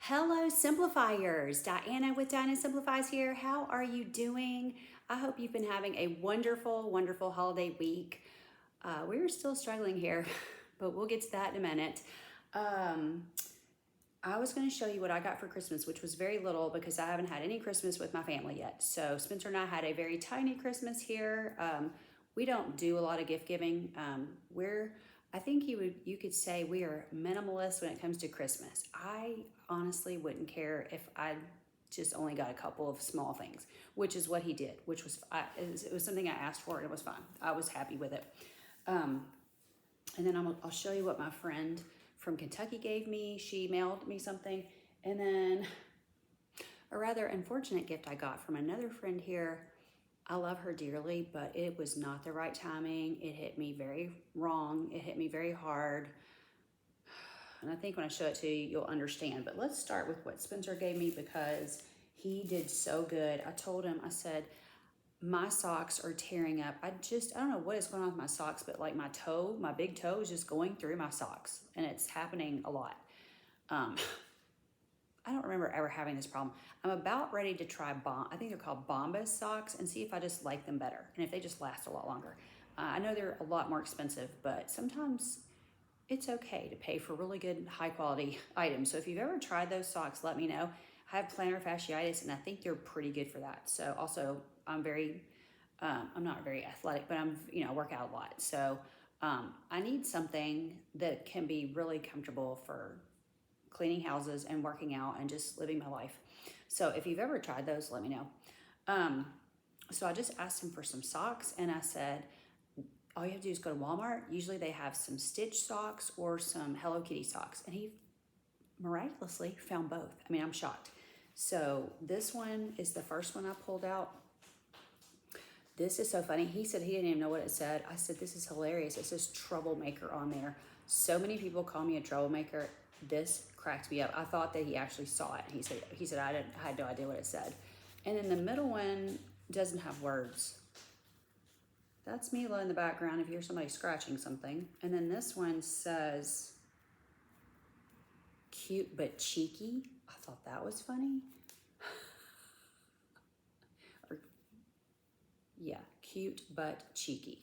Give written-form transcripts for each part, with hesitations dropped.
Hello, Simplifiers. Diana with Diana Simplifies here. How are you doing? I hope you've been having a wonderful, wonderful holiday week. We're still struggling here, but we'll get to that in a minute. I was going to show you what I got for Christmas, which was very little because I haven't had any Christmas with my family yet. So Spencer and I had a very tiny Christmas here. We don't do a lot of gift giving. I think you could say we are minimalist when it comes to Christmas. I honestly wouldn't care if I just only got a couple of small things, which is what he did, which was it was something I asked for and it was fine. I was happy with it. And then I'll show you what my friend from Kentucky gave me. She mailed me something. And then a rather unfortunate gift I got from another friend here. I love her dearly, but it was not the right timing. It hit me very wrong. It hit me very hard. And I think when I show it to you, you'll understand. But let's start with what Spencer gave me because he did so good. I told him, I said, my socks are tearing up. I don't know what is going on with my socks, but like my big toe is just going through my socks and it's happening a lot. I don't remember ever having this problem. I'm about ready to try I think they're called Bombas socks and see if I just like them better and if they just last a lot longer. I know they're a lot more expensive, but sometimes it's okay to pay for really good, high quality items. So if you've ever tried those socks, let me know. I have plantar fasciitis and I think they're pretty good for that. So also I'm not very athletic, but I work out a lot. So I need something that can be really comfortable for cleaning houses and working out and just living my life. So if you've ever tried those, let me know. So I just asked him for some socks and I said, all you have to do is go to Walmart. Usually they have some Stitch socks or some Hello Kitty socks. And he miraculously found both. I mean, I'm shocked. So this one is the first one I pulled out. This is so funny. He said he didn't even know what it said. I said, this is hilarious. It says troublemaker on there. So many people call me a troublemaker. This cracked me up. I thought that he actually saw it. He said I had no idea what it said. And then the middle one doesn't have words. That's Mila in the background if you hear somebody scratching something. And then this one says cute but cheeky. I thought that was funny. Yeah, cute but cheeky.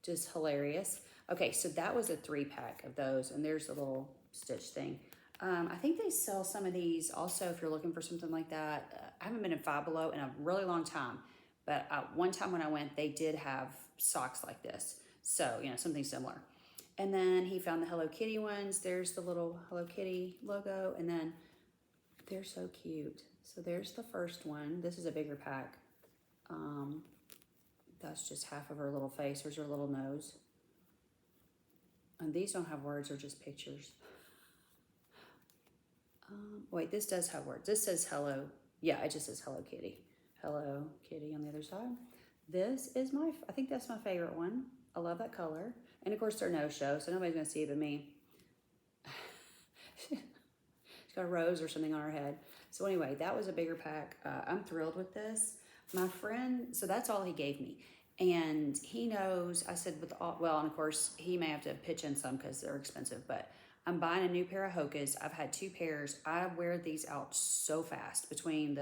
Just hilarious. Okay, so that was a 3-pack of those, and there's a little Stitch thing. I think they sell some of these also if you're looking for something like that. I haven't been in Five Below in a really long time, but one time when I went, they did have socks like this. So, something similar. And then he found the Hello Kitty ones. There's the little Hello Kitty logo, and then they're so cute. So there's the first one. This is a bigger pack. That's just half of her little face. Here's her little nose. And these don't have words, they're just pictures. Wait, this does have words. This says hello. Yeah, it just says Hello Kitty. Hello Kitty on the other side. This is I think that's my favorite one. I love that color. And of course they're no show, so nobody's gonna see it but me. She's got a rose or something on her head. So anyway, that was a bigger pack. I'm thrilled with this. My friend, so that's all he gave me. And he knows, I said, and of course, he may have to pitch in some because they're expensive, but I'm buying a new pair of Hokas. I've had 2 pairs. I wear these out so fast between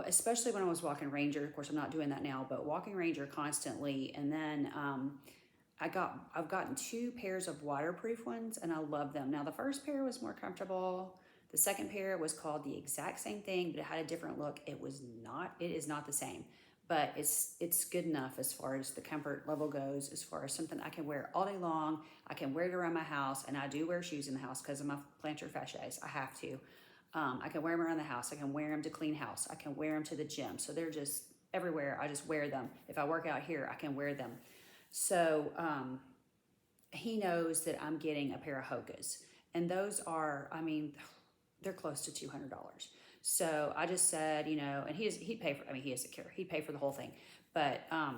especially when I was walking Ranger. Of course, I'm not doing that now, but walking Ranger constantly. And then I've gotten 2 pairs of waterproof ones and I love them. Now, the first pair was more comfortable. The second pair was called the exact same thing, but it had a different look. It is not the same, but it's good enough as far as the comfort level goes, as far as something I can wear all day long. I can wear it around my house, and I do wear shoes in the house because of my plantar fasciitis. I have to. I can wear them around the house. I can wear them to clean house. I can wear them to the gym. So they're just everywhere. I just wear them. If I work out here, I can wear them. So he knows that I'm getting a pair of Hokas, and those are, they're close to $200. So I just said, and he'd pay for, he is secure. He'd pay for the whole thing. But I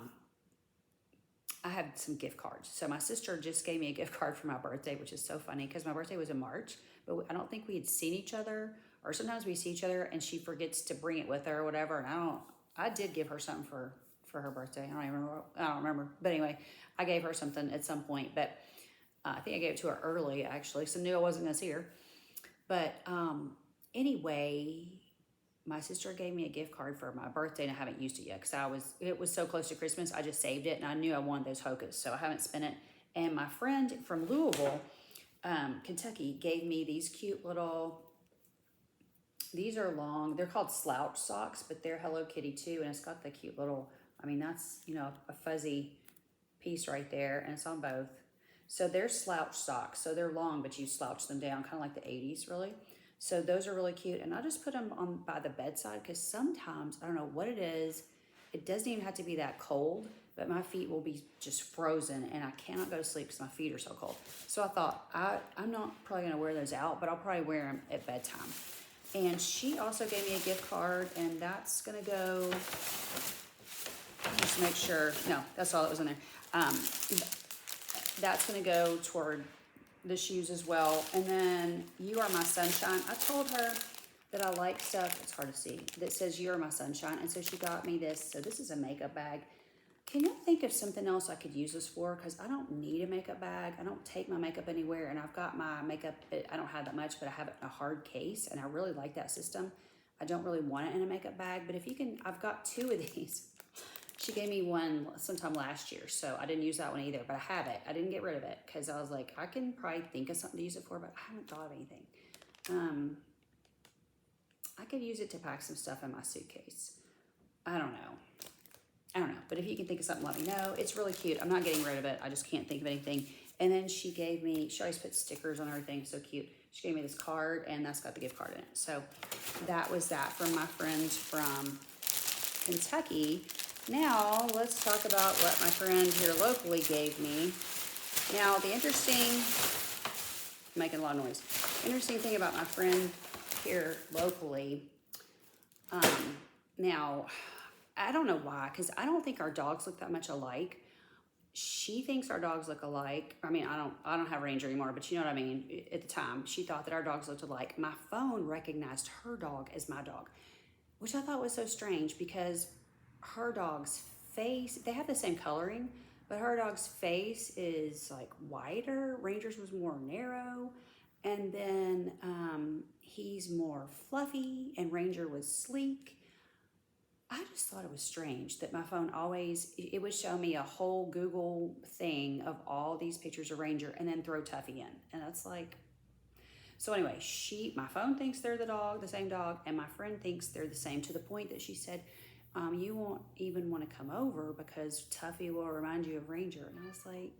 have some gift cards. So my sister just gave me a gift card for my birthday, which is so funny because my birthday was in March, but I don't think we had seen each other, or sometimes we see each other and she forgets to bring it with her or whatever. And I did give her something for her birthday. I don't remember. But anyway, I gave her something at some point, but I think I gave it to her early actually. So I knew I wasn't going to see her. But Anyway, my sister gave me a gift card for my birthday, and I haven't used it yet because it was so close to Christmas. I just saved it, and I knew I wanted those Hokas, so I haven't spent it. And my friend from Louisville, Kentucky, gave me these cute little. These are long. They're called slouch socks, but they're Hello Kitty too, and it's got the cute little. I mean, that's a fuzzy piece right there, and it's on both. So they're slouch socks. So they're long, but you slouch them down, kind of like the 80s, really. So those are really cute. And I just put them on by the bedside because sometimes, I don't know what it is, it doesn't even have to be that cold, but my feet will be just frozen and I cannot go to sleep because my feet are so cold. So I thought, I'm not probably going to wear those out, but I'll probably wear them at bedtime. And she also gave me a gift card, and that's going to go, just make sure, no, that's all that was in there. That's going to go toward the shoes as well. And then You Are My Sunshine. I told her that I like stuff, it's hard to see, that says You Are My Sunshine. And so she got me this. So this is a makeup bag. Can you think of something else I could use this for? Because I don't need a makeup bag. I don't take my makeup anywhere. And I've got my makeup, I don't have that much, but I have it in a hard case. And I really like that system. I don't really want it in a makeup bag. But if you can, I've got 2 of these. She gave me one sometime last year, so I didn't use that one either, but I have it. I didn't get rid of it because I was like, I can probably think of something to use it for, but I haven't thought of anything. I could use it to pack some stuff in my suitcase. I don't know, but if you can think of something, let me know. It's really cute. I'm not getting rid of it. I just can't think of anything. And then she gave me, she always puts stickers on everything, so cute. She gave me this card, and that's got the gift card in it. So that was that from my friend from Kentucky. Now, let's talk about what my friend here locally gave me. Now, the interesting, making a lot of noise. Interesting thing about my friend here locally, now, I don't know why, because I don't think our dogs look that much alike. She thinks our dogs look alike. I mean, I don't have Ranger anymore, but you know what I mean. At the time, she thought that our dogs looked alike. My phone recognized her dog as my dog, which I thought was so strange because her dog's face, they have the same coloring, but her dog's face is like wider. Ranger's was more narrow. And then he's more fluffy and Ranger was sleek. I just thought it was strange that my phone always, it would show me a whole Google thing of all these pictures of Ranger and then throw Tuffy in. And that's like, so anyway, my phone thinks they're the same dog, and my friend thinks they're the same, to the point that she said, you won't even want to come over because Tuffy will remind you of Ranger. And I was like,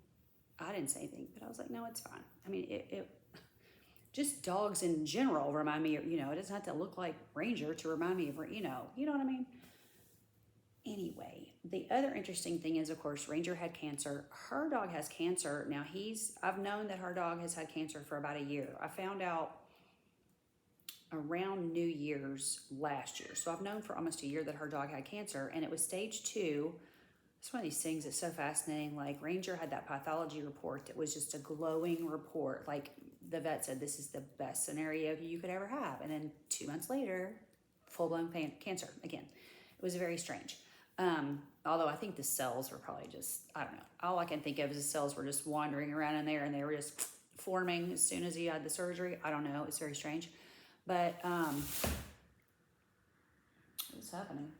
I didn't say anything, but I was like, no, it's fine. I mean, it just dogs in general remind me of, it doesn't have to look like Ranger to remind me of, you know what I mean? Anyway, the other interesting thing is, of course, Ranger had cancer. Her dog has cancer. Now I've known that her dog has had cancer for about a year. I found out around New Year's last year. So I've known for almost a year that her dog had cancer, and it was stage 2. It's one of these things that's so fascinating. Like, Ranger had that pathology report that was just a glowing report. Like, the vet said, this is the best scenario you could ever have. And then 2 months later, full-blown cancer again. It was very strange. Although I think the cells were probably just, I don't know. All I can think of is the cells were just wandering around in there, and they were just forming as soon as he had the surgery. I don't know. It's very strange. But what's happening?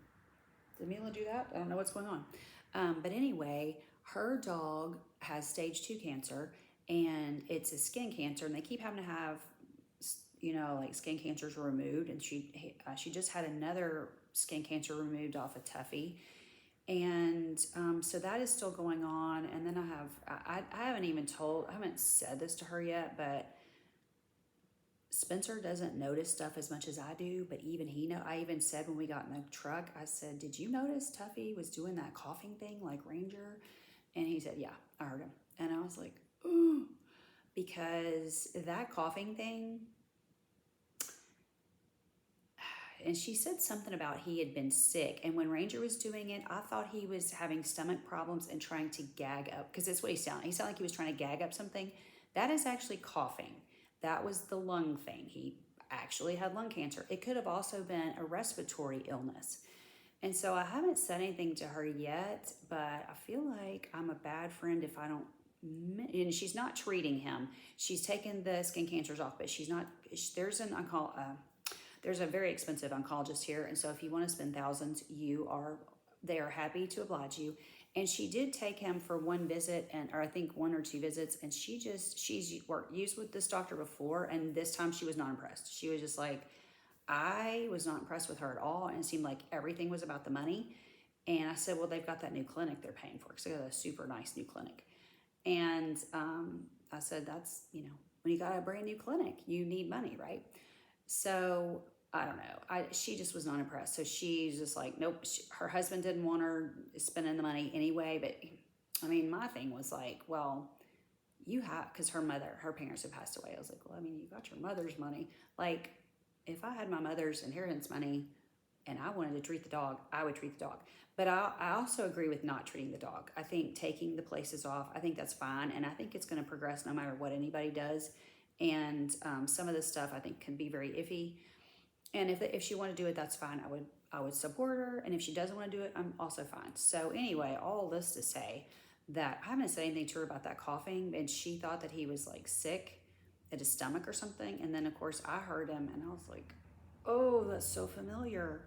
Did Mila do that? I don't know what's going on. But anyway, her dog has stage 2 cancer, and it's a skin cancer, and they keep having to have, like skin cancers removed. And she just had another skin cancer removed off of Tuffy. And so that is still going on. And then I haven't said this to her yet, but Spencer doesn't notice stuff as much as I do, but even I even said when we got in the truck, I said, did you notice Tuffy was doing that coughing thing like Ranger? And he said, yeah, I heard him. And I was like, ooh, because that coughing thing, and she said something about he had been sick. And when Ranger was doing it, I thought he was having stomach problems and trying to gag up, because that's what he sounded. He sounded like he was trying to gag up something. That is actually coughing. That was the lung thing. He actually had lung cancer. It could have also been a respiratory illness. And so I haven't said anything to her yet, but I feel like I'm a bad friend if I don't, and she's not treating him. She's taken the skin cancers off, but she's not, there's There's a very expensive oncologist here, and so if you want to spend thousands, they are happy to oblige you. And she did take him for one visit, or I think 1 or 2 visits, and she's used with this doctor before, and this time she was not impressed. She was just like, I was not impressed with her at all, and it seemed like everything was about the money. And I said, well, they've got that new clinic they're paying for, because they got a super nice new clinic. And I said, that's, when you got a brand new clinic, you need money, right? So I don't know. She just was not impressed. So she's just like, nope. Her husband didn't want her spending the money anyway. But I mean, my thing was like, well, because her parents had passed away. I was like, well, I mean, you got your mother's money. Like, if I had my mother's inheritance money and I wanted to treat the dog, I would treat the dog. But I also agree with not treating the dog. I think taking the places off, I think that's fine. And I think it's going to progress no matter what anybody does. And some of this stuff I think can be very iffy. And if she wanted to do it, that's fine. I would support her. And if she doesn't want to do it, I'm also fine. So anyway, all this to say that I haven't said anything to her about that coughing. And she thought that he was like sick at his stomach or something. And then of course I heard him and I was like, oh, that's so familiar.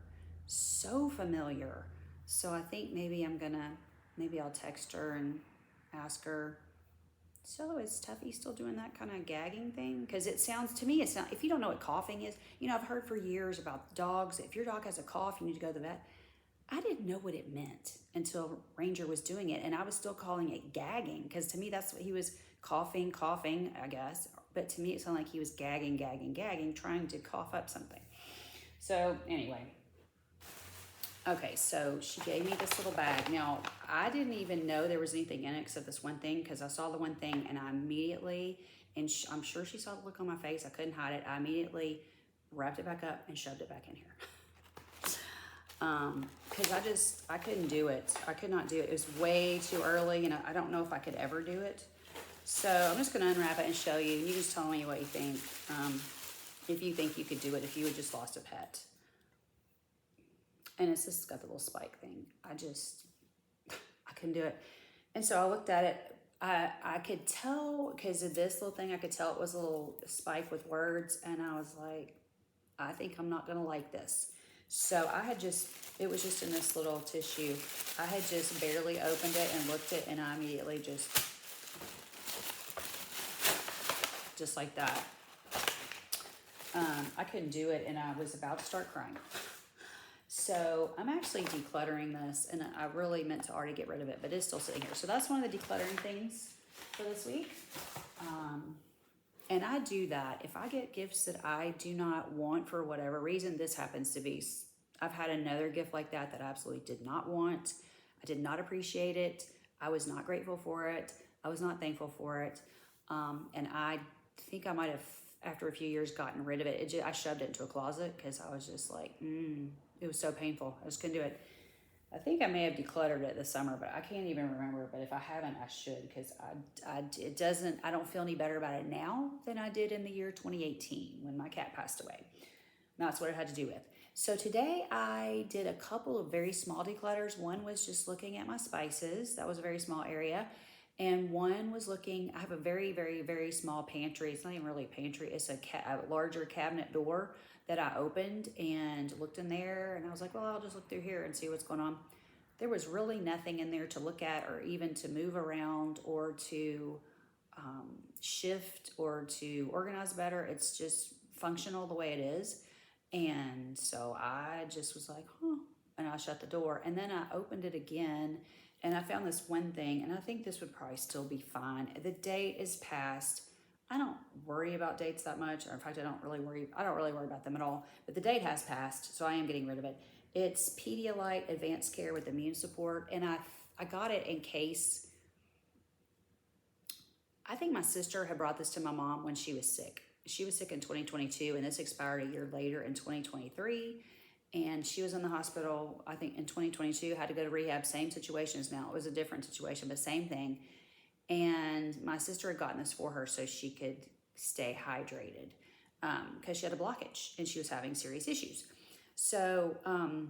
So familiar. So I think maybe I'll text her and ask her, so is Tuffy still doing that kind of gagging thing? Because it sounds, if you don't know what coughing is, I've heard for years about dogs, if your dog has a cough, you need to go to the vet. I didn't know what it meant until Ranger was doing it, and I was still calling it gagging, because to me that's what he was coughing, I guess. But to me it sounded like he was gagging, trying to cough up something. So anyway. Okay, so she gave me this little bag. Now, I didn't even know there was anything in it except this one thing, because I saw the one thing and I immediately, and I'm sure she saw the look on my face, I couldn't hide it, I immediately wrapped it back up and shoved it back in here. Because I couldn't do it. I could not do it. It was way too early, and I don't know if I could ever do it. So I'm just going to unwrap it and show you. You just tell me what you think, if you think you could do it if you had just lost a pet. And it's just got the little spike thing. I couldn't do it. And so I looked at it. I could tell, because of this little thing, I could tell it was a little spike with words. And I was like, I think I'm not going to like this. So it was just in this little tissue. I had just barely opened it and looked at it, and I immediately just like that. I couldn't do it, and I was about to start crying. So I'm actually decluttering this, and I really meant to already get rid of it, but it's still sitting here. So that's one of the decluttering things for this week. And I do that. If I get gifts that I do not want for whatever reason, this happens to be. I've had another gift like that I absolutely did not want. I did not appreciate it. I was not grateful for it. I was not thankful for it. And I think I might have, after a few years, gotten rid of it. I shoved it into a closet because I was just like, it was so painful. I just couldn't do it. I think I may have decluttered it this summer, but I can't even remember. But if I haven't, I should, because I don't feel any better about it now than I did in the year 2018 when my cat passed away. And that's what it had to do with. So today I did a couple of very small declutters. One was just looking at my spices. That was a very small area. And one was I have a very, very, very small pantry. It's not even really a pantry. It's a larger cabinet door that I opened and looked in there. And I was like, well, I'll just look through here and see what's going on. There was really nothing in there to look at or even to move around or to shift or to organize better. It's just functional the way it is. And so I just was like, and I shut the door. And then I opened it again, and I found this one thing, and I think this would probably still be fine. The date is past. I don't worry about dates that much, or in fact, I don't really worry about them at all, but the date has passed, so I am getting rid of it. It's Pedialyte Advanced Care with Immune Support, and I got it in case, I think my sister had brought this to my mom when she was sick. She was sick in 2022, and this expired a year later in 2023, and she was in the hospital, I think, in 2022, had to go to rehab, same situation as now. It was a different situation, but same thing. And my sister had gotten this for her so she could stay hydrated because she had a blockage and she was having serious issues. So my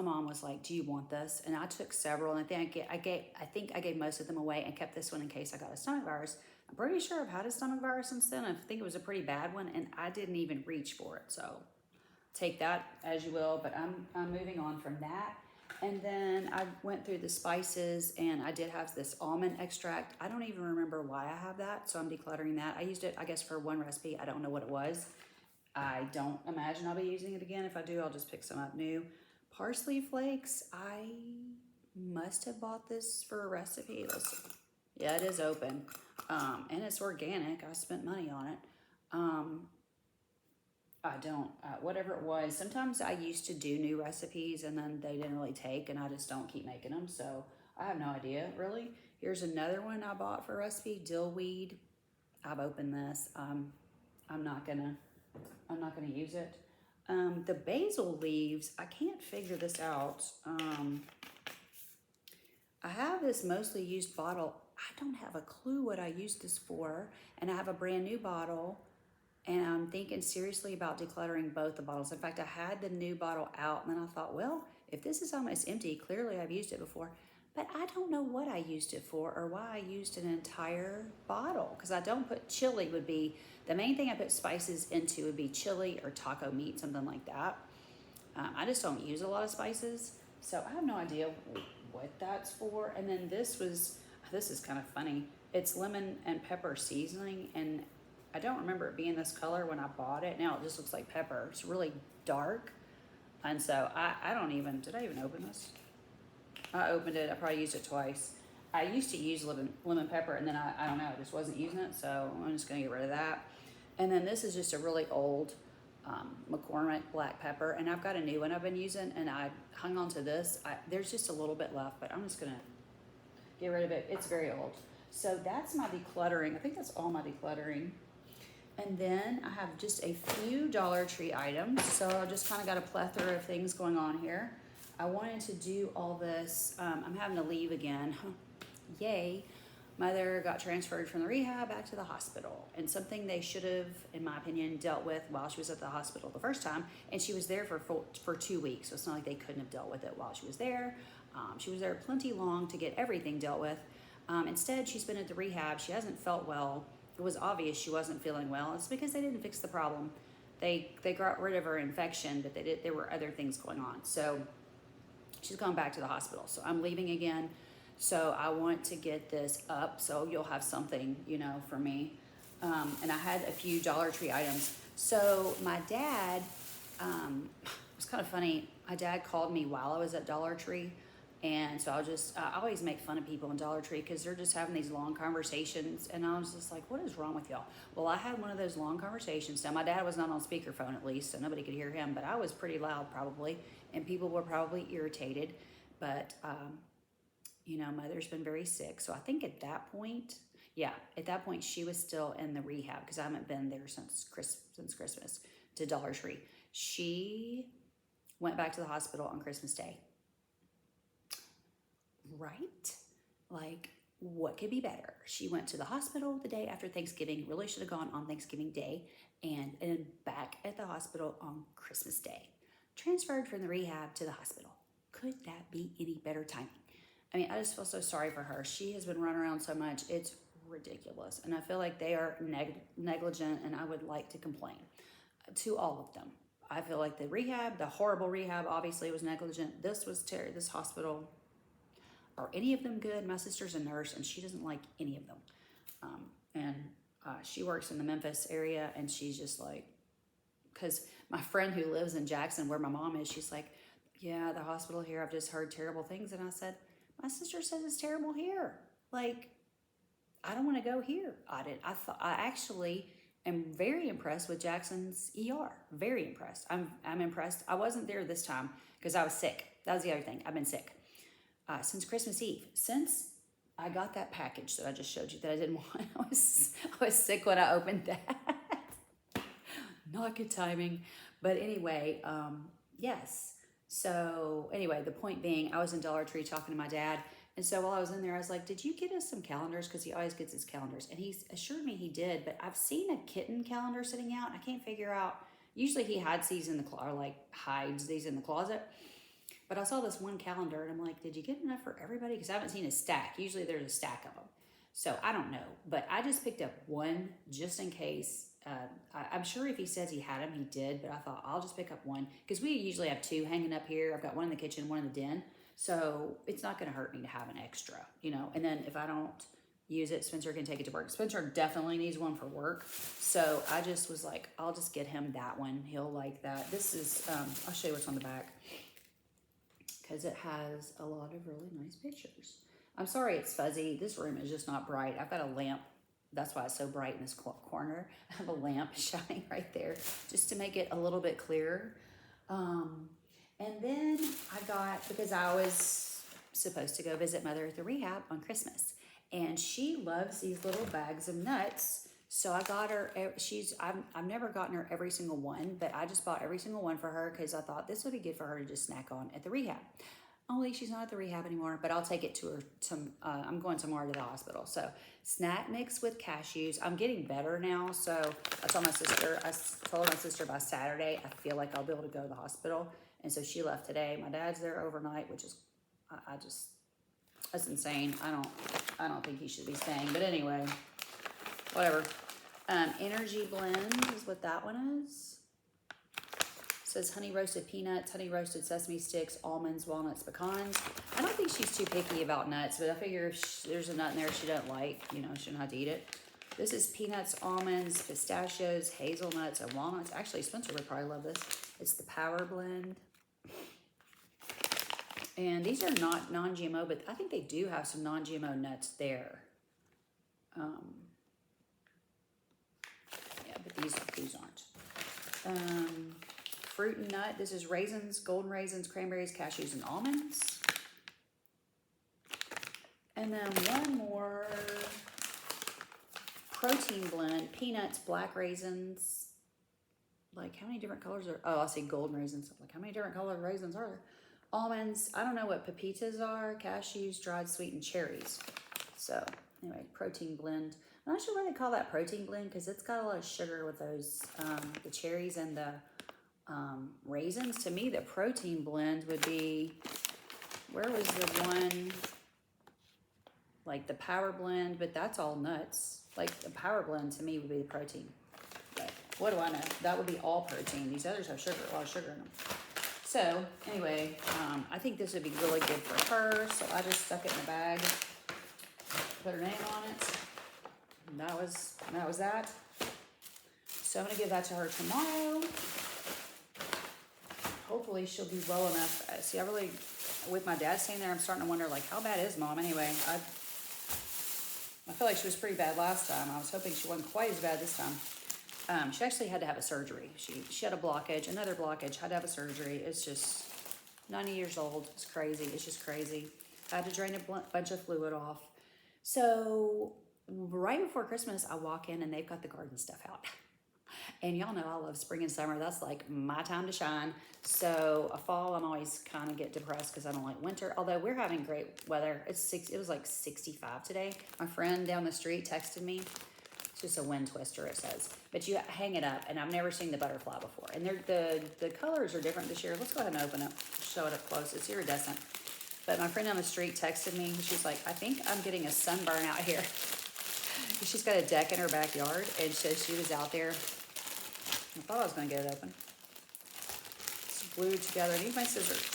mom was like, do you want this? And I took several, and I think I gave most of them away and kept this one in case I got a stomach virus. I'm pretty sure I've had a stomach virus since then. I think it was a pretty bad one, and I didn't even reach for it. So take that as you will, but I'm moving on from that. And then I went through the spices, and I did have this almond extract. I don't even remember why I have that, so I'm decluttering that. I used it, I guess, for one recipe. I don't know what it was. I don't imagine I'll be using it again. If I do, I'll just pick some up new. Parsley flakes, I must have bought this for a recipe. Let's see. Yeah, it is open. And it's organic. I spent money on it. I don't, whatever it was. Sometimes I used to do new recipes and then they didn't really take, and I just don't keep making them. So I have no idea, really. Here's another one I bought for a recipe, dill weed. I've opened this. I'm not gonna use it. The basil leaves, I can't figure this out. I have this mostly used bottle. I don't have a clue what I used this for, and I have a brand new bottle, and I'm thinking seriously about decluttering both the bottles. In fact, I had the new bottle out, and then I thought, well, if this is almost empty, clearly I've used it before, but I don't know what I used it for or why I used an entire bottle, because I don't put chili would be, the main thing I put spices into would be chili or taco meat, something like that. I just don't use a lot of spices, so I have no idea what that's for. And then this is kind of funny. It's lemon and pepper seasoning, and I don't remember it being this color when I bought it. Now it just looks like pepper. It's really dark. And so I don't even, did I even open this? I opened it, I probably used it twice. I used to use lemon pepper, and then I don't know, I just wasn't using it, so I'm just gonna get rid of that. And then this is just a really old McCormick black pepper, and I've got a new one I've been using, and I hung on to this. There's just a little bit left, but I'm just gonna get rid of it. It's very old. So that's my decluttering. I think that's all my decluttering. And then I have just a few Dollar Tree items. So I just kind of got a plethora of things going on here. I wanted to do all this. I'm having to leave again. Yay. Mother got transferred from the rehab back to the hospital, and something they should have, in my opinion, dealt with while she was at the hospital the first time. And she was there for 2 weeks, so it's not like they couldn't have dealt with it while she was there. She was there plenty long to get everything dealt with. Instead, she's been at the rehab. She hasn't felt well. It was obvious she wasn't feeling well. It's because they didn't fix the problem. They got rid of her infection, but there were other things going on. So she's gone back to the hospital. So I'm leaving again. So I want to get this up so you'll have something, for me. And I had a few Dollar Tree items. So my dad, it was kind of funny. My dad called me while I was at Dollar Tree. And so I always make fun of people in Dollar Tree because they're just having these long conversations. And I was just like, what is wrong with y'all? Well, I had one of those long conversations. Now, my dad was not on speakerphone at least, so nobody could hear him. But I was pretty loud probably. And people were probably irritated. But, Mother's been very sick. So I think at that point, she was still in the rehab because I haven't been there since Christmas to Dollar Tree. She went back to the hospital on Christmas Day. Right? Like, what could be better? She went to the hospital the day after Thanksgiving, really should have gone on Thanksgiving Day, and back at the hospital on Christmas Day. Transferred from the rehab to the hospital. Could that be any better timing? I mean, I just feel so sorry for her. She has been running around so much. It's ridiculous. And I feel like they are negligent, and I would like to complain to all of them. I feel like the horrible rehab, obviously was negligent. This hospital, are any of them good? My sister's a nurse, and she doesn't like any of them. She works in the Memphis area, and she's just like, because my friend who lives in Jackson, where my mom is, she's like, yeah, the hospital here, I've just heard terrible things. And I said, my sister says it's terrible here. Like, I don't want to go here. I actually am very impressed with Jackson's ER. Very impressed. I'm impressed. I wasn't there this time because I was sick. That was the other thing. I've been sick since Christmas Eve. Since I got that package that I just showed you that I didn't want. I was sick when I opened that. Not good timing. But anyway, yes. So anyway, the point being, I was in Dollar Tree talking to my dad. And so while I was in there, I was like, did you get us some calendars? Because he always gets his calendars. And he assured me he did. But I've seen a kitten calendar sitting out. I can't figure out. Usually he hides these in the hides these in the closet. But I saw this one calendar, and I'm like, did you get enough for everybody? Because I haven't seen a stack. Usually there's a stack of them. So I don't know, but I just picked up one just in case. I'm sure if he says he had them, he did, but I thought I'll just pick up one because we usually have two hanging up here. I've got one in the kitchen, one in the den. So it's not going to hurt me to have an extra, you know. And then if I don't use it, Spencer can take it to work. Spencer definitely needs one for work. So I just was like, I'll just get him that one. He'll like that. This is, I'll show you what's on the back because it has a lot of really nice pictures. I'm sorry it's fuzzy. This room is just not bright. I've got a lamp. That's why it's so bright in this corner. I have a lamp shining right there just to make it a little bit clearer. And then I got, because I was supposed to go visit Mother at the rehab on Christmas. And she loves these little bags of nuts. So I got her, I've never gotten her every single one, but I just bought every single one for her because I thought this would be good for her to just snack on at the rehab. Only she's not at the rehab anymore, but I'll take it to her. I'm going tomorrow to the hospital. So snack mix with cashews. I'm getting better now. So I told my sister by Saturday, I feel like I'll be able to go to the hospital. And so she left today. My dad's there overnight, which is, that's insane. I don't think he should be staying, but anyway, whatever. Energy blend is what that one is. Says honey roasted peanuts, honey roasted sesame sticks, almonds, walnuts, pecans. I don't think she's too picky about nuts, but I figure if there's a nut in there she doesn't like, you know, she doesn't have to eat it. This is peanuts, almonds, pistachios, hazelnuts, and walnuts. Actually, Spencer would probably love this. It's the power blend. And these are not non-GMO, but I think they do have some non-GMO nuts there. Yeah, but these aren't. Fruit and nut. This is raisins, golden raisins, cranberries, cashews, and almonds. And then one more protein blend. Peanuts, black raisins. Like, how many different colors are... Oh, I see golden raisins. Like, how many different colored raisins are there? Almonds. I don't know what pepitas are. Cashews, dried sweetened cherries. So, anyway, protein blend. I'm not sure why they call that protein blend because it's got a lot of sugar with those, the cherries and the raisins. To me, the protein blend would be, where was the one, like the power blend, but that's all nuts. Like the power blend to me would be the protein. But what do I know? That would be all protein. These others have sugar, a lot of sugar in them. So anyway, I think this would be really good for her. So I just stuck it in a bag, put her name on it. And that was that. So I'm gonna give that to her tomorrow. Hopefully she'll be well enough. See, I really, with my dad staying there, I'm starting to wonder, like, how bad is Mom anyway? I feel like she was pretty bad last time. I was hoping she wasn't quite as bad this time. She actually had to have a surgery. She had a blockage, another blockage, had to have a surgery. It's just 90 years old. It's crazy. It's just crazy. I had to drain a bunch of fluid off. So right before Christmas, I walk in and they've got the garden stuff out. And y'all know I love spring and summer. That's like my time to shine. So a fall, I'm always kind of get depressed because I don't like winter. Although we're having great weather. It was like 65 today. My friend down the street texted me. It's just a wind twister, it says. But you hang it up, and I've never seen the butterfly before. And the colors are different this year. Let's go ahead and open it. Show it up close. It's iridescent. But my friend down the street texted me. She's like, I think I'm getting a sunburn out here. She's got a deck in her backyard, and says she was out there. I thought I was going to get it open. It's glued together. I need my scissors.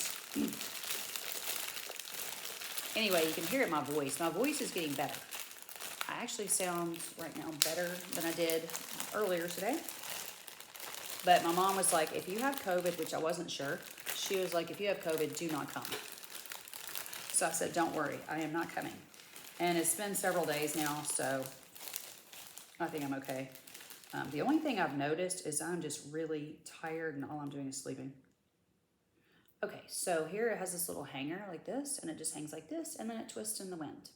Anyway, you can hear it in my voice. My voice is getting better. I actually sound right now better than I did earlier today. But my mom was like, if you have COVID, which I wasn't sure, she was like, if you have COVID, do not come. So I said, don't worry, I am not coming. And it's been several days now, so I think I'm okay. The only thing I've noticed is I'm just really tired and all I'm doing is sleeping. Okay, so here it has this little hanger like this, and it just hangs like this, and then it twists in the wind.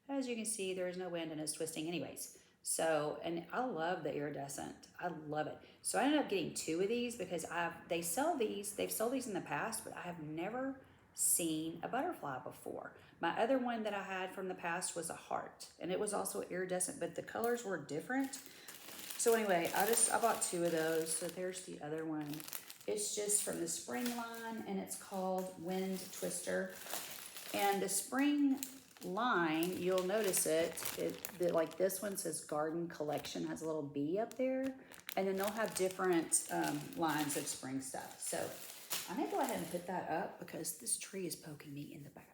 As you can see, there is no wind and it's twisting anyways. So, and I love the iridescent. I love it. So I ended up getting 2 of these because they've sold these in the past, but I have never seen a butterfly before. My other one that I had from the past was a heart, and it was also iridescent, but the colors were different. So anyway, I bought 2 of those. So there's the other one. It's just from the spring line, and it's called Wind Twister. And the spring line, you'll notice like this one says Garden Collection, has a little bee up there. And then they'll have different lines of spring stuff. So I may go ahead and put that up because this tree is poking me in the back.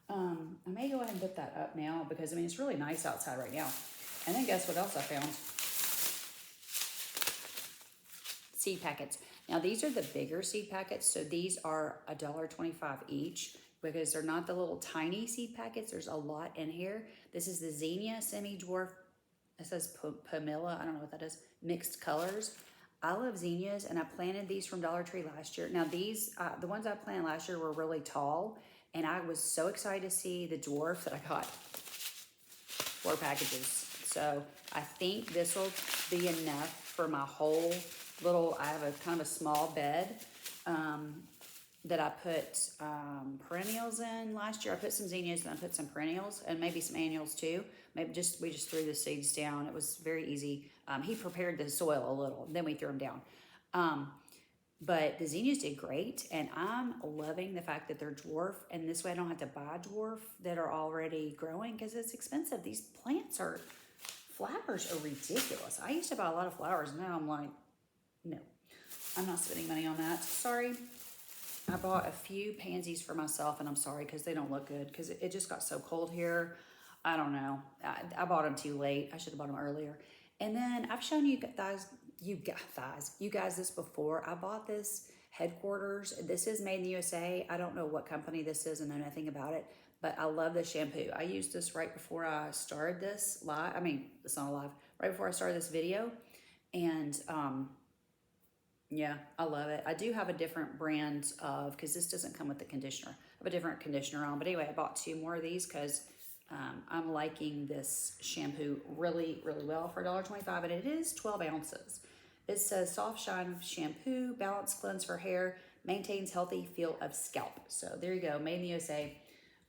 I may go ahead and put that up now because, I mean, it's really nice outside right now. And then guess what else I found? Seed packets. Now these are the bigger seed packets. So these are $1.25 each because they're not the little tiny seed packets. There's a lot in here. This is the Zinnia Semi-Dwarf. It says Pamela. I don't know what that is. Mixed colors. I love zinnias, and I planted these from Dollar Tree last year. Now these, the ones I planted last year were really tall, and I was so excited to see the dwarf that I got 4 packages. So I think this will be enough for my whole little, I have a kind of a small bed that I put perennials in last year. I put some zinnias and I put some perennials and maybe some annuals too. Maybe we just threw the seeds down. It was very easy. He prepared the soil a little, then we threw them down. But the zinnias did great, and I'm loving the fact that they're dwarf, and this way I don't have to buy dwarf that are already growing because it's expensive. These flowers are ridiculous. I used to buy a lot of flowers, and now I'm like, no, I'm not spending money on that. Sorry. I bought a few pansies for myself, and I'm sorry because they don't look good because it just got so cold here. I don't know. I bought them too late. I should have bought them earlier. And then I've shown you guys this before. I bought this Headquarters. This is made in the USA. I don't know what company this is and know nothing about it, but I love this shampoo. I used this right before I started this live. I mean, it's not live. Right before I started this video. And yeah, I love it. I do have a different brand of, because this doesn't come with the conditioner. I have a different conditioner on. But anyway, I bought 2 more of these because I'm liking this shampoo really, really well for $1.25, and it is 12 ounces. It says soft shine shampoo, balanced cleanse for hair, maintains healthy feel of scalp. So there you go, made in the USA.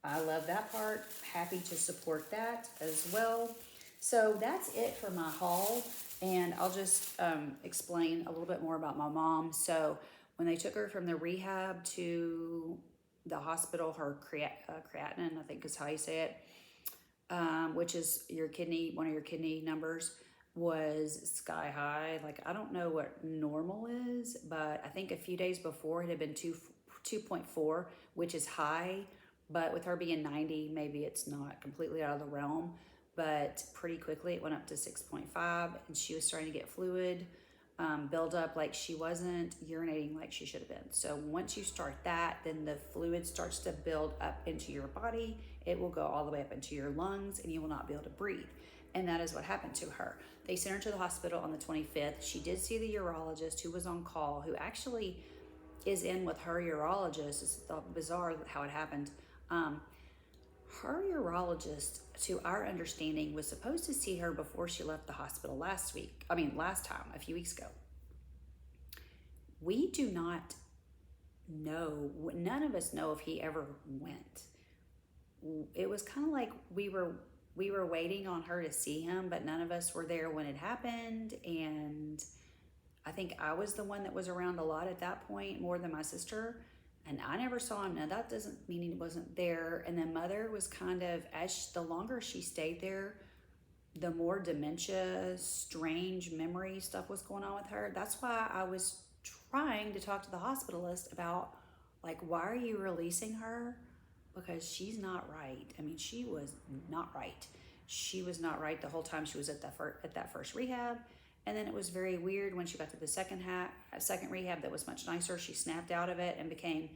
I love that part. Happy to support that as well. So that's it for my haul, and I'll just explain a little bit more about my mom. So when they took her from the rehab to the hospital, her creatinine, I think is how you say it, which is your kidney, one of your kidney numbers, was sky high. Like, I don't know what normal is, but I think a few days before it had been 2.4, which is high, but with her being 90, maybe it's not completely out of the realm, but pretty quickly it went up to 6.5, and she was starting to get fluid build up, like she wasn't urinating like she should have been. So once you start that, then the fluid starts to build up into your body. It will go all the way up into your lungs, and you will not be able to breathe. And that is what happened to her. They sent her to the hospital on the 25th. She did see the urologist who was on call, who actually is in with her urologist. It's bizarre how it happened. Her urologist, to our understanding, was supposed to see her before she left the hospital last time, a few weeks ago. We do not know, none of us know if he ever went. It was kind of like we were waiting on her to see him, but none of us were there when it happened. And I think I was the one that was around a lot at that point, more than my sister. And I never saw him. Now, that doesn't mean he wasn't there. And then Mother was kind of, the longer she stayed there, the more dementia, strange memory stuff was going on with her. That's why I was trying to talk to the hospitalist about, like, why are you releasing her? Because she's not right. I mean, she was not right. She was not right the whole time she was at that first rehab. And then it was very weird when she got to the second rehab that was much nicer. She snapped out of it and became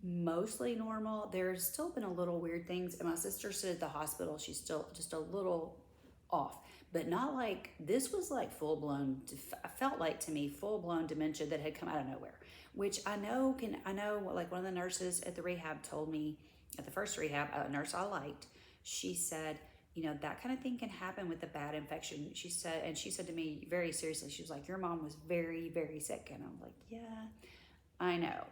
mostly normal. There's still been a little weird things. And my sister said at the hospital, she's still just a little off. But not like, this was like full-blown, felt like to me, full-blown dementia that had come out of nowhere. Which I know, like one of the nurses at the rehab told me, at the first rehab, a nurse I liked, she said, you know, that kind of thing can happen with a bad infection. She said to me very seriously, she was like, your mom was very, very sick. And I'm like, yeah, I know.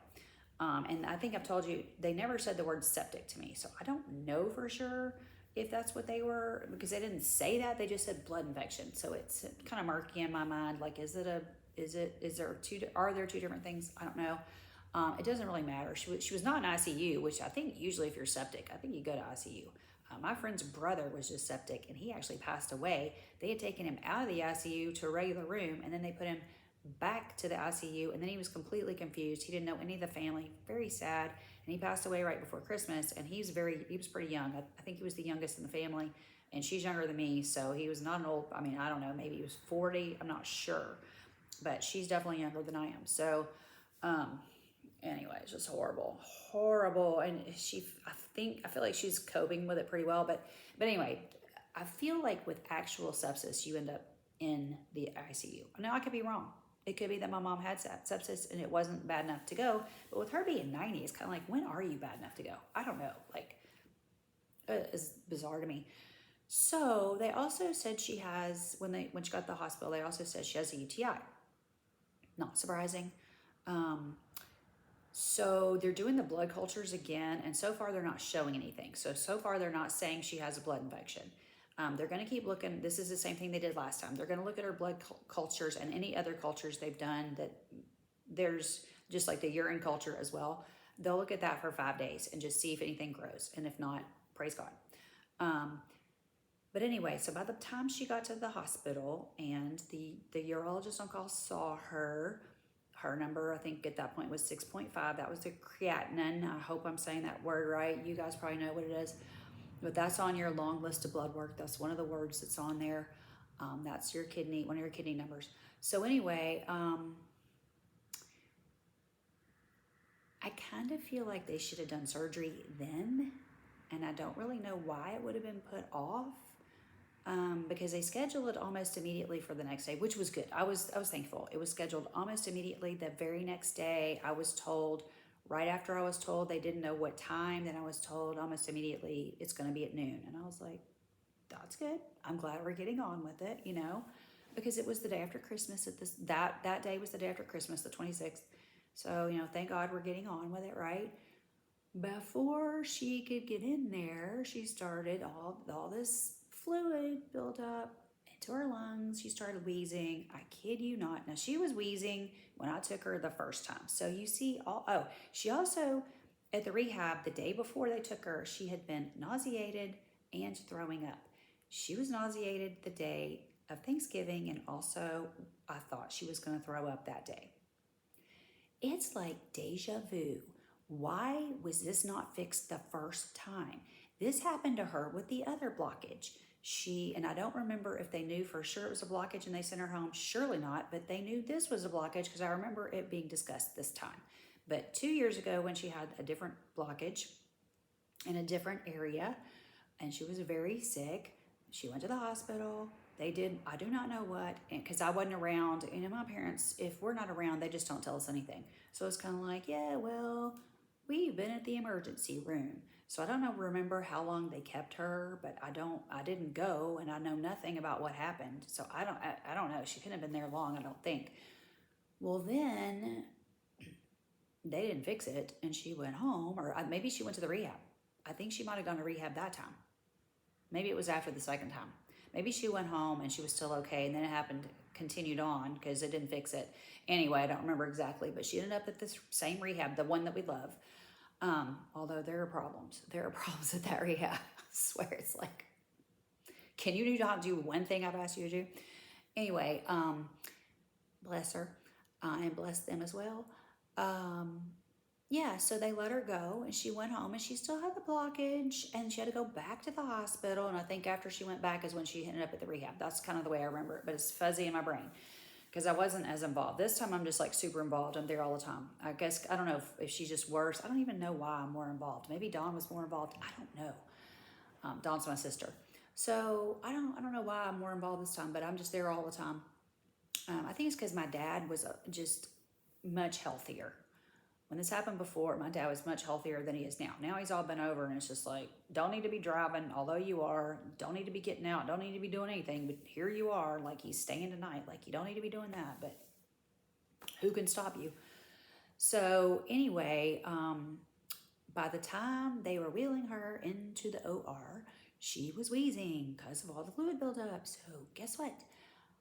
And I think I've told you, they never said the word septic to me. So I don't know for sure if that's what they were, because they didn't say that. They just said blood infection. So it's kind of murky in my mind. Like, are there two different things? I don't know. It doesn't really matter. She was not in ICU, which I think usually if you're septic, I think you go to ICU. My friend's brother was just septic and he actually passed away. They had taken him out of the ICU to a regular room and then they put him back to the ICU, and then he was completely confused. He didn't know any of the family. Very sad. And he passed away right before Christmas, and he was pretty young. I think he was the youngest in the family, and she's younger than me, so he was not an old, I mean, I don't know, maybe he was 40, I'm not sure, but she's definitely younger than I am. So anyway, it's just horrible. And I feel like she's coping with it pretty well, but anyway, I feel like with actual sepsis, you end up in the ICU. Now I could be wrong. It could be that my mom had sepsis and it wasn't bad enough to go. But with her being 90, it's kind of like, when are you bad enough to go? I don't know. Like, it's bizarre to me. So they also said she has, when she got to the hospital, they also said she has a UTI. Not surprising. So they're doing the blood cultures again, and so far they're not showing anything. So far they're not saying she has a blood infection. They're going to keep looking. This is the same thing they did last time. They're going to look at her blood cultures and any other cultures they've done that there's just like the urine culture as well. They'll look at that for 5 days and just see if anything grows. And if not, praise God. But anyway, so by the time she got to the hospital and the urologist on call saw her number, I think at that point was 6.5. That was the creatinine. I hope I'm saying that word right. You guys probably know what it is. But that's on your long list of blood work. That's one of the words that's on there. That's your kidney, one of your kidney numbers. So anyway, I kind of feel like they should have done surgery then. And I don't really know why it would have been put off. Because they scheduled it almost immediately for the next day, which was good. I was thankful. It was scheduled almost immediately. The very next day, I was told, right after I was told, they didn't know what time, then I was told almost immediately it's going to be at noon. And I was like, that's good. I'm glad we're getting on with it, because it was the day after Christmas. That day was the day after Christmas, the 26th. So, thank God we're getting on with it, right? Before she could get in there, she started all this fluid built up into her lungs. She started wheezing. I kid you not. Now, she was wheezing when I took her the first time. So you see, she also, at the rehab, the day before they took her, she had been nauseated and throwing up. She was nauseated the day of Thanksgiving, and also I thought she was going to throw up that day. It's like deja vu. Why was this not fixed the first time? This happened to her with the other blockage. And I don't remember if they knew for sure it was a blockage and they sent her home. Surely not, but they knew this was a blockage because I remember it being discussed this time. But 2 years ago when she had a different blockage in a different area and she was very sick, she went to the hospital. They did, I do not know what, because I wasn't around. My parents, if we're not around, they just don't tell us anything. So it's kind of like, yeah, well, we've been at the emergency room. So I don't remember how long they kept her, but I didn't go, and I know nothing about what happened. So I don't know. She couldn't have been there long, I don't think. Well, then they didn't fix it, and she went home, or maybe she went to the rehab. I think she might have gone to rehab that time. Maybe it was after the second time. Maybe she went home and she was still okay, and then it continued on because it didn't fix it. Anyway, I don't remember exactly, but she ended up at this same rehab, the one that we love. Although there are problems. There are problems at that rehab. I swear, it's like, can you not do one thing I've asked you to do? Anyway, bless her, and bless them as well. Yeah, so they let her go, and she went home, and she still had the blockage, and she had to go back to the hospital, and I think after she went back is when she ended up at the rehab. That's kind of the way I remember it, but it's fuzzy in my brain because I wasn't as involved. This time I'm just like super involved. I'm there all the time. I guess, I don't know if she's just worse. I don't even know why I'm more involved. Maybe Dawn was more involved. I don't know. Dawn's my sister. So I don't know why I'm more involved this time, but I'm just there all the time. I think it's because my dad was just much healthier. When this happened before, my dad was much healthier than he is now. Now he's all been over, and it's just like, don't need to be driving, although you are. Don't need to be getting out. Don't need to be doing anything. But here you are, like he's staying tonight. Like you don't need to be doing that, but who can stop you? So anyway, by the time they were wheeling her into the OR, she was wheezing because of all the fluid buildup. So guess what?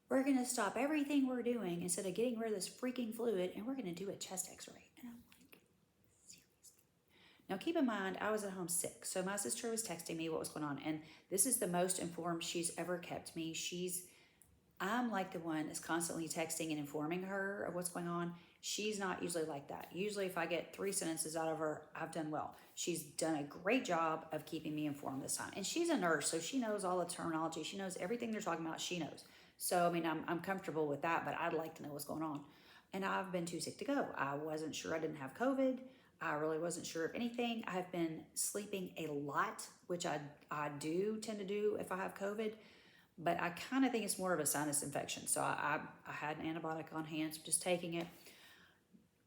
We're going to stop everything we're doing instead of getting rid of this freaking fluid, and we're going to do a chest x-ray. And I'm like, seriously? Now, keep in mind, I was at home sick. So my sister was texting me what was going on. And this is the most informed she's ever kept me. I'm like the one that's constantly texting and informing her of what's going on. She's not usually like that. Usually, if I get 3 sentences out of her, I've done well. She's done a great job of keeping me informed this time. And she's a nurse, so she knows all the terminology. She knows everything they're talking about. She knows. So, I mean, I'm comfortable with that, but I'd like to know what's going on. And I've been too sick to go. I wasn't sure I didn't have COVID. I really wasn't sure of anything. I've been sleeping a lot, which I do tend to do if I have COVID. But I kind of think it's more of a sinus infection. So I had an antibiotic on hand, so just taking it.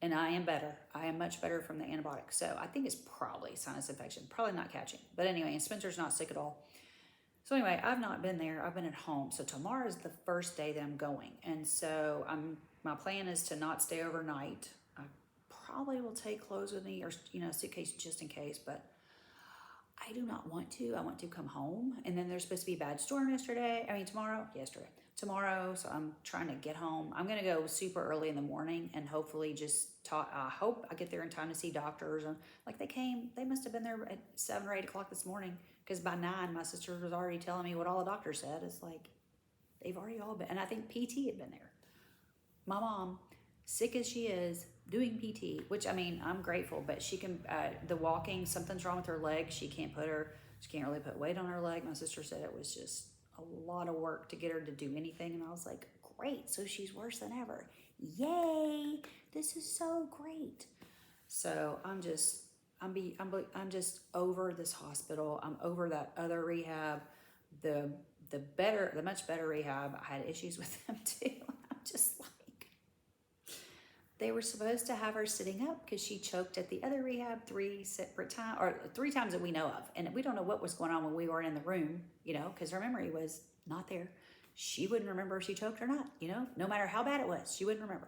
And I am better. I am much better from the antibiotic. So I think it's probably sinus infection. Probably not catching. But anyway, and Spencer's not sick at all. So anyway, I've not been there. I've been at home. So tomorrow is the first day that I'm going. And so my plan is to not stay overnight. I probably will take clothes with me or, a suitcase just in case. But I do not want to. I want to come home. And then there's supposed to be a bad storm tomorrow. So I'm trying to get home. I'm going to go super early in the morning and hopefully I hope I get there in time to see doctors. And like they must have been there at 7 or 8 o'clock this morning. Because by 9, my sister was already telling me what all the doctors said. It's like, they've already all been. And I think PT had been there. My mom, sick as she is, doing PT, which, I mean, I'm grateful, but she can, the walking, something's wrong with her leg. She can't really put weight on her leg. My sister said it was just a lot of work to get her to do anything. And I was like, great. So she's worse than ever. Yay. This is so great. So I'm just over this hospital. I'm over that other rehab, the much better rehab. I had issues with them too. I'm just like, they were supposed to have her sitting up because she choked at the other rehab 3 separate times, or 3 times that we know of. And we don't know what was going on when we were in the room, because her memory was not there. She wouldn't remember if she choked or not, no matter how bad it was, she wouldn't remember.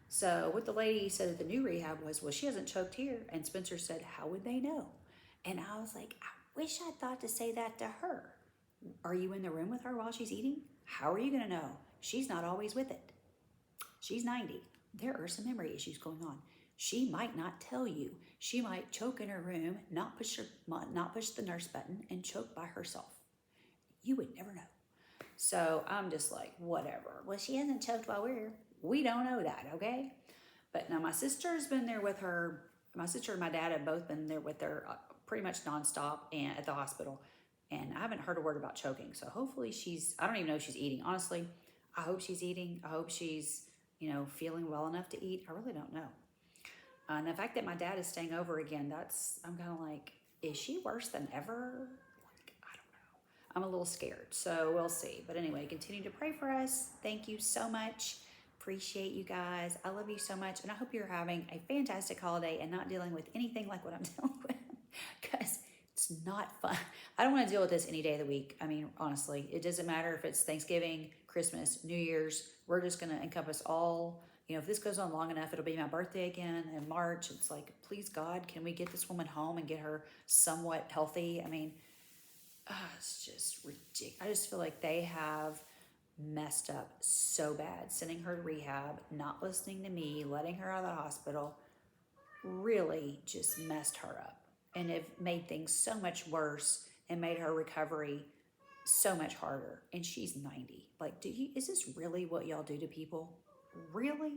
So what the lady said at the new rehab was, well, she hasn't choked here. And Spencer said, how would they know? And I was like, I wish I'd thought to say that to her. Are you in the room with her while she's eating? How are you going to know? She's not always with it. She's 90. There are some memory issues going on. She might not tell you. She might choke in her room, not push the nurse button, and choke by herself. You would never know. So I'm just like, whatever. Well, she hasn't choked while we're here. We don't know that, okay? But now my sister's been there with her. My sister and my dad have both been there with her pretty much nonstop and at the hospital. And I haven't heard a word about choking. So hopefully I don't even know if she's eating. Honestly, I hope she's eating. I hope she's, feeling well enough to eat. I really don't know. And the fact that my dad is staying over again, I'm kind of like, is she worse than ever? Like, I don't know. I'm a little scared. So we'll see. But anyway, continue to pray for us. Thank you so much. Appreciate you guys. I love you so much. And I hope you're having a fantastic holiday and not dealing with anything like what I'm dealing with. Because it's not fun. I don't want to deal with this any day of the week. I mean, honestly, it doesn't matter if it's Thanksgiving, Christmas, New Year's. We're just going to encompass all. If this goes on long enough, it'll be my birthday again in March. It's like, please God, can we get this woman home and get her somewhat healthy? I mean, it's just ridiculous. I just feel like they have messed up so bad, sending her to rehab, not listening to me, letting her out of the hospital, really just messed her up. And it made things so much worse and made her recovery so much harder. And she's 90. Like, is this really what y'all do to people? Really?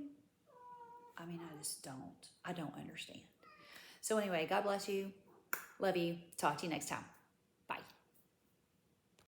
I mean, I don't understand. So anyway, God bless you. Love you. Talk to you next time. Bye.